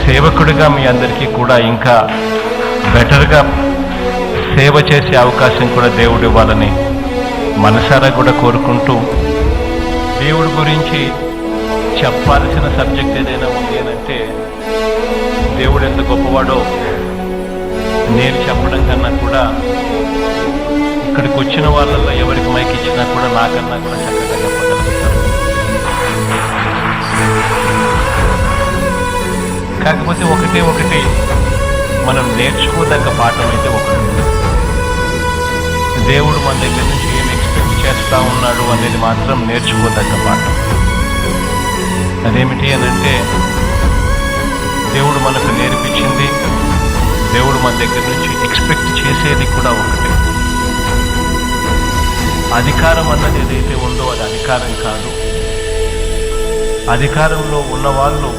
సేవకుడిగా మీ అందరికీ కూడా ఇంకా బెటర్గా సేవ చేసే అవకాశం కూడా దేవుడు ఇవ్వాలని మనసారా కూడా కోరుకుంటూ, దేవుడి గురించి చెప్పాల్సిన సబ్జెక్ట్ ఏదైనా ఉంది అని అంటే దేవుడు ఎంత గొప్పవాడో నేను చెప్పడం కన్నా కూడా ఇక్కడికి వచ్చిన వాళ్ళల్లో ఎవరికి మైక్ ఇచ్చినా కూడా నాకన్నా కూడా చక్కగా చెప్పగలుగుతారు. కాకపోతే ఒకటి మనం నేర్చుకోదగ్గ పాఠం అయితే ఒకటి, దేవుడు మన దగ్గర నుంచి ఏం ఎక్స్పెక్ట్ చేస్తూ ఉన్నాడు అనేది మాత్రం నేర్చుకోదగ్గ పాఠం. అదేమిటి అని అంటే, దేవుడు మనకు నేర్పించింది, దేవుడు మన దగ్గర నుంచి ఎక్స్పెక్ట్ చేసేది కూడా ఒకటే. అధికారం అన్నది ఏదైతే ఉందో అది అధికారం కాదు. అధికారంలో ఉన్న వాళ్ళు